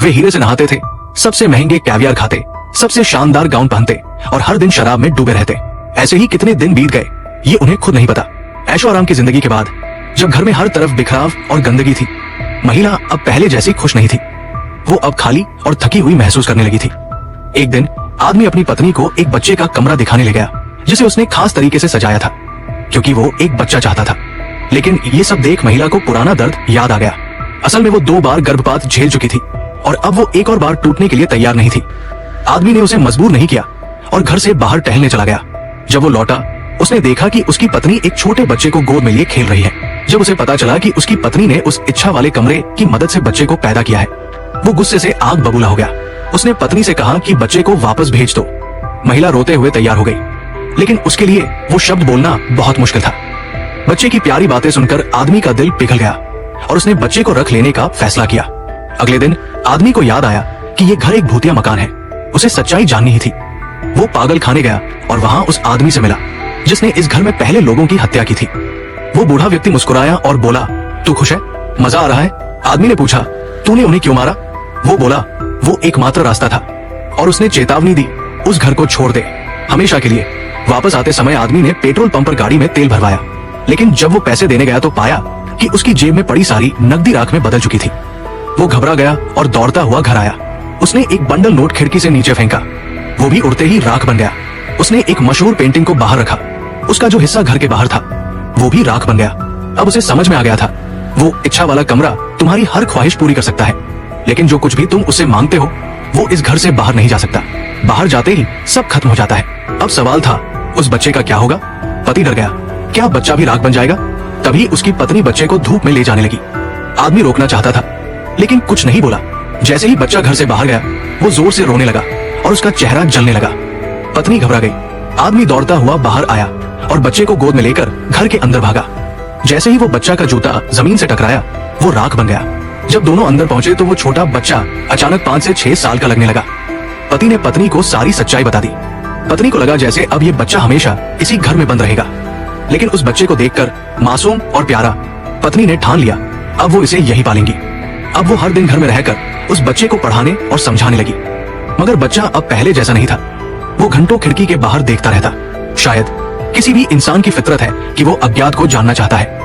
वे हीरे से नहाते थे, सबसे महंगे कैवियर खाते, सबसे शानदार गाउन पहनते और हर दिन शराब में डूबे रहते। ऐसे ही कितने दिन बीत गए ये उन्हें खुद नहीं पता। ऐशो आराम की जिंदगी के बाद जब घर में हर तरफ बिखराव और गंदगी थी, महिला अब पहले जैसी खुश नहीं थी। वो अब खाली और थकी हुई महसूस करने लगी थी। एक दिन आदमी अपनी पत्नी को एक बच्चे का कमरा दिखाने ले गया, जिसे उसने खास तरीके से सजाया था, क्योंकि वो एक बच्चा चाहता था। लेकिन ये सब देख महिला को पुराना दर्द याद आ गया। असल में वो 2 बार गर्भपात झेल चुकी थी और अब वो एक और बार टूटने के लिए तैयार नहीं थी। आदमी ने उसे मजबूर नहीं किया और घर से बाहर टहलने चला गया। जब वो लौटा, उसने देखा कि उसकी पत्नी एक छोटे बच्चे को गोद में लिए खेल रही है। जब उसे पता चला कि उसकी पत्नी ने उस इच्छा वाले कमरे की मदद से बच्चे को पैदा किया है, वो गुस्से से आग बबूला हो गया। उसने पत्नी से कहा कि बच्चे को वापस भेज दो। महिला रोते हुए तैयार हो गई, लेकिन उसके लिए वो शब्द बोलना बहुत मुश्किल था। बच्चे की प्यारी बातें सुनकर आदमी का दिल पिघल गया और उसने बच्चे को रख लेने का फैसला किया। अगले दिन आदमी को याद आया कि ये घर एक भूतिया मकान है। उसे सच्चाई जाननी ही थी। वो पागल खाने गया और वहां उस आदमी से मिला जिसने इस घर में पहले लोगों की हत्या की थी। वो बूढ़ा व्यक्ति मुस्कुराया और बोला, तू खुश है? मजा आ रहा है? आदमी ने पूछा, तूने उन्हें क्यों मारा? वो बोला, वो एकमात्र रास्ता था। और उसने चेतावनी दी, उस घर को छोड़ दे हमेशा के लिए। वापस आते समय आदमी ने पेट्रोल पंप पर गाड़ी में तेल भरवाया, लेकिन जब वो पैसे देने गया तो पाया कि उसकी जेब में पड़ी सारी नकदी राख में बदल चुकी थी। वो घबरा गया और दौड़ता हुआ घर आया। उसने एक बंडल नोट खिड़की से नीचे फेंका, वो भी उड़ते ही राख बन गया। उसने एक मशहूर पेंटिंग को बाहर रखा, उसका जो हिस्सा घर के बाहर था वो भी राख बन गया। अब उसे समझ में आ गया था, वो इच्छा वाला कमरा तुम्हारी हर ख्वाहिश पूरी कर सकता है, लेकिन जो कुछ भी तुम उससे मांगते हो वो इस घर से बाहर नहीं जा सकता। बाहर जाते ही सब खत्म हो जाता है। अब सवाल था, उस बच्चे का क्या होगा? पति डर गया, क्या बच्चा भी राख बन जाएगा? तभी उसकी पत्नी बच्चे को धूप में ले जाने लगी। आदमी रोकना चाहता था, लेकिन कुछ नहीं बोला। जैसे ही बच्चा घर से बाहर गया, वो जोर से रोने लगा और उसका चेहरा जलने लगा। पत्नी घबरा गई। आदमी दौड़ता हुआ बाहर आया और बच्चे को गोद में लेकर घर के अंदर भागा। जैसे ही वो बच्चा का जूता जमीन से टकराया, वो राख बन गया। जब दोनों अंदर पहुंचे तो वो छोटा बच्चा अचानक 5 से 6 साल का लगने लगा। पति ने पत्नी को सारी सच्चाई बता दी। पत्नी को लगा जैसे अब ये बच्चा हमेशा इसी घर में बंद रहेगा, लेकिन उस बच्चे को देखकर मासूम और प्यारा, पत्नी ने ठान लिया अब वो इसे यही पालेंगी। अब वो हर दिन घर में रहकर उस बच्चे को पढ़ाने और समझाने लगी। मगर बच्चा अब पहले जैसा नहीं था। वो घंटों खिड़की के बाहर देखता रहता। शायद किसी भी इंसान की फितरत है कि वो अज्ञात को जानना चाहता है।